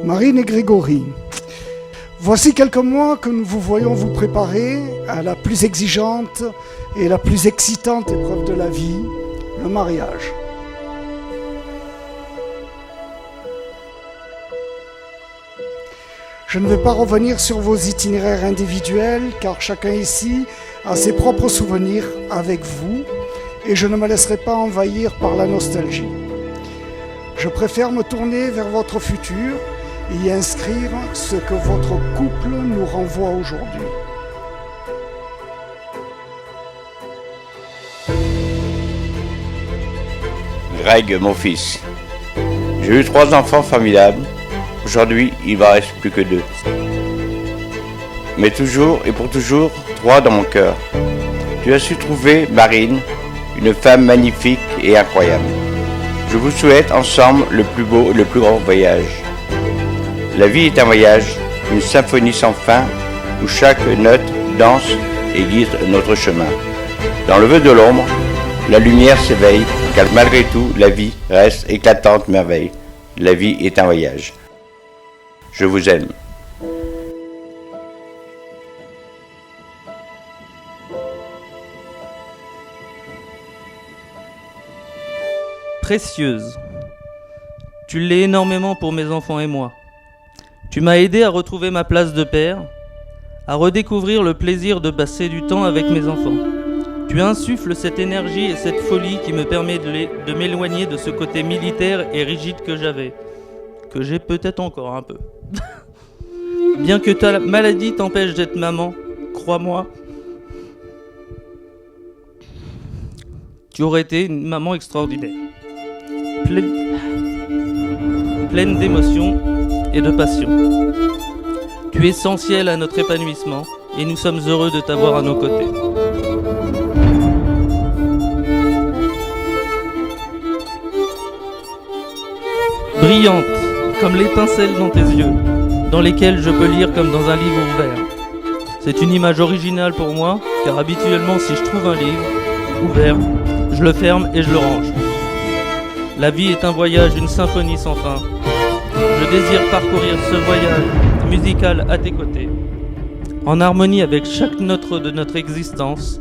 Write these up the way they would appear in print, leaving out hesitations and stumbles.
Marine et Grégory, voici quelques mois que nous vous voyons vous préparer à la plus exigeante et la plus excitante épreuve de la vie, le mariage. Je ne vais pas revenir sur vos itinéraires individuels car chacun ici a ses propres souvenirs avec vous et je ne me laisserai pas envahir par la nostalgie. Je préfère me tourner vers votre futur et y inscrire ce que votre couple nous renvoie aujourd'hui. Greg, mon fils. J'ai eu 3 enfants formidables. Aujourd'hui, il ne m'en reste plus que 2. Mais toujours et pour toujours, 3 dans mon cœur. Tu as su trouver, Marine, une femme magnifique et incroyable. Je vous souhaite ensemble le plus beau et le plus grand voyage. La vie est un voyage, une symphonie sans fin, où chaque note danse et guide notre chemin. Dans le vœu de l'ombre, la lumière s'éveille, car malgré tout, la vie reste éclatante merveille. La vie est un voyage. Je vous aime. Précieuse. Tu l'es énormément pour mes enfants et moi. Tu m'as aidé à retrouver ma place de père, à redécouvrir le plaisir de passer du temps avec mes enfants. Tu insuffles cette énergie et cette folie qui me permet de m'éloigner de ce côté militaire et rigide que j'avais, que j'ai peut-être encore un peu. Bien que ta maladie t'empêche d'être maman, crois-moi, tu aurais été une maman extraordinaire, pleine d'émotions et de passion. Tu es essentiel à notre épanouissement et nous sommes heureux de t'avoir à nos côtés. Brillante, comme l'étincelle dans tes yeux, dans lesquels je peux lire comme dans un livre ouvert. C'est une image originale pour moi, car habituellement si je trouve un livre ouvert, je le ferme et je le range. La vie est un voyage, une symphonie sans fin. Je désire parcourir ce voyage musical à tes côtés, en harmonie avec chaque note de notre existence.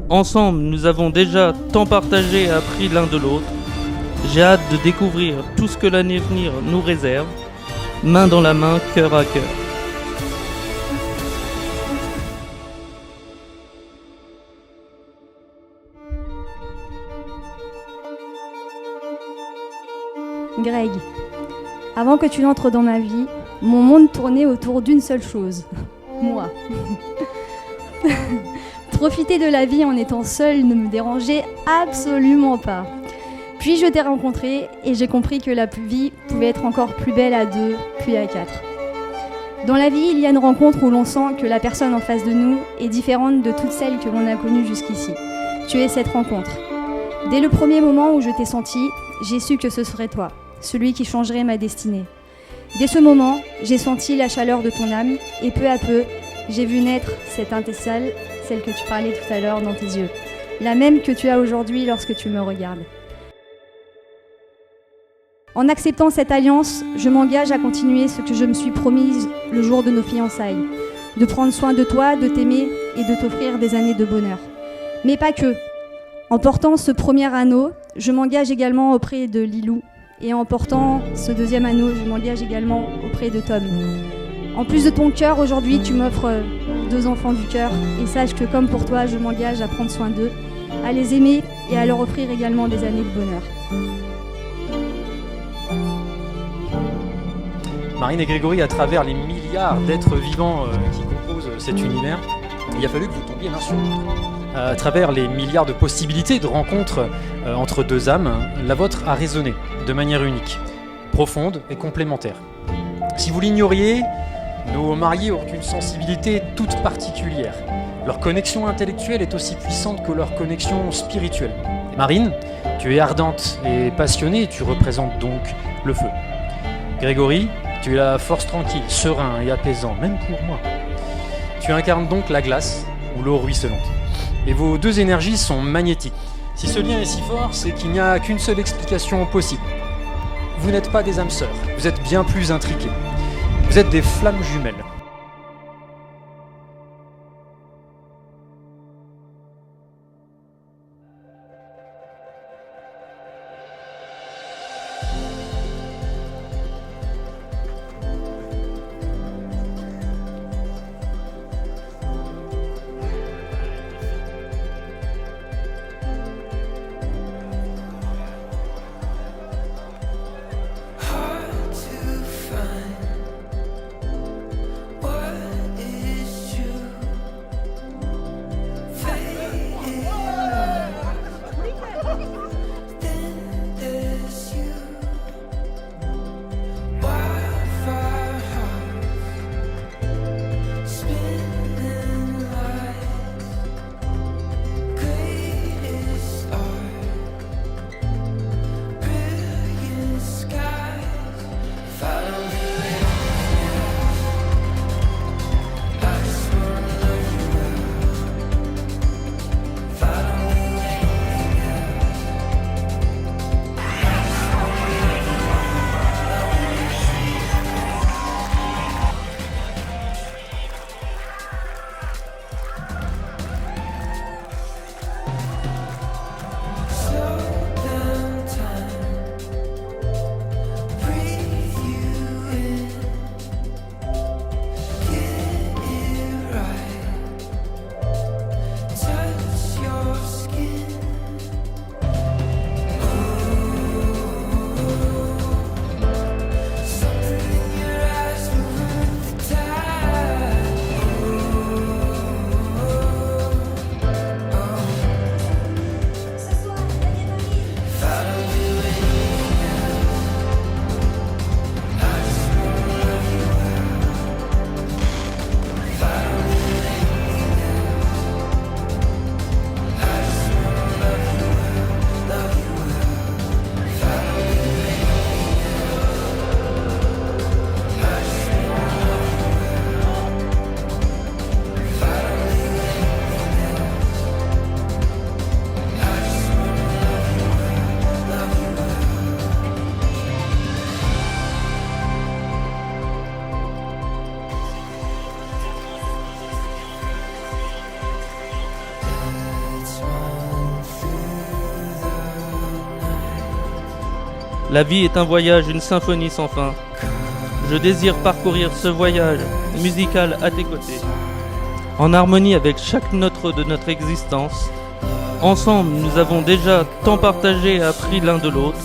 Ensemble, nous avons déjà tant partagé et appris l'un de l'autre. J'ai hâte de découvrir tout ce que l'avenir nous réserve, main dans la main, cœur à cœur. Greg, avant que tu n'entres dans ma vie, mon monde tournait autour d'une seule chose, moi. Profiter de la vie en étant seule ne me dérangeait absolument pas. Puis je t'ai rencontré et j'ai compris que la vie pouvait être encore plus belle à 2, puis à 4. Dans la vie, il y a une rencontre où l'on sent que la personne en face de nous est différente de toutes celles que l'on a connues jusqu'ici. Tu es cette rencontre. Dès le premier moment où je t'ai senti, j'ai su que ce serait toi, celui qui changerait ma destinée. Dès ce moment, j'ai senti la chaleur de ton âme et peu à peu, j'ai vu naître cette étincelle, celle que tu parlais tout à l'heure dans tes yeux, la même que tu as aujourd'hui lorsque tu me regardes. En acceptant cette alliance, je m'engage à continuer ce que je me suis promise le jour de nos fiançailles, de prendre soin de toi, de t'aimer et de t'offrir des années de bonheur. Mais pas que. En portant ce premier anneau, je m'engage également auprès de Lilou. Et en portant ce deuxième anneau, je m'engage également auprès de Tom. En plus de ton cœur, aujourd'hui, tu m'offres 2 enfants du cœur. Et sache que comme pour toi, je m'engage à prendre soin d'eux, à les aimer et à leur offrir également des années de bonheur. Marine et Grégory, à travers les milliards d'êtres vivants qui composent cet univers, il a fallu que vous tombiez l'un sur l'autre. À travers les milliards de possibilités de rencontres entre 2 âmes, la vôtre a résonné de manière unique, profonde et complémentaire. Si vous l'ignoriez, nos mariés ont une sensibilité toute particulière. Leur connexion intellectuelle est aussi puissante que leur connexion spirituelle. Marine, tu es ardente et passionnée et tu représentes donc le feu. Grégory, tu es la force tranquille, serein et apaisant, même pour moi. Tu incarnes donc la glace ou l'eau ruisselante. Et vos 2 énergies sont magnétiques. Si ce lien est si fort, c'est qu'il n'y a qu'une seule explication possible. Vous n'êtes pas des âmes sœurs, vous êtes bien plus intriqués. Vous êtes des flammes jumelles. La vie est un voyage, une symphonie sans fin. Je désire parcourir ce voyage musical à tes côtés, en harmonie avec chaque note de notre existence. Ensemble, nous avons déjà tant partagé et appris l'un de l'autre.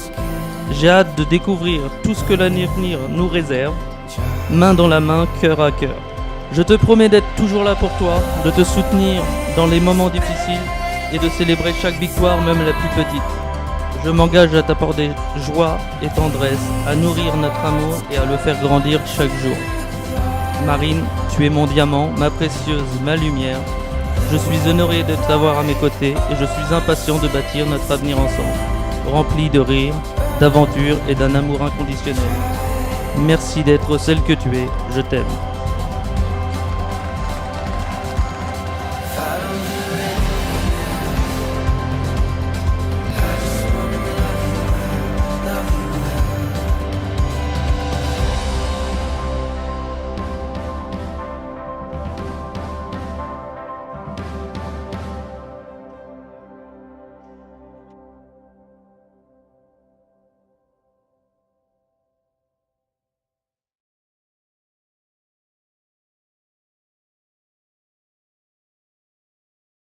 J'ai hâte de découvrir tout ce que l'avenir nous réserve, main dans la main, cœur à cœur. Je te promets d'être toujours là pour toi, de te soutenir dans les moments difficiles et de célébrer chaque victoire, même la plus petite. Je m'engage à t'apporter joie et tendresse, à nourrir notre amour et à le faire grandir chaque jour. Marine, tu es mon diamant, ma précieuse, ma lumière. Je suis honoré de t'avoir à mes côtés et je suis impatient de bâtir notre avenir ensemble, rempli de rires, d'aventures et d'un amour inconditionnel. Merci d'être celle que tu es, je t'aime.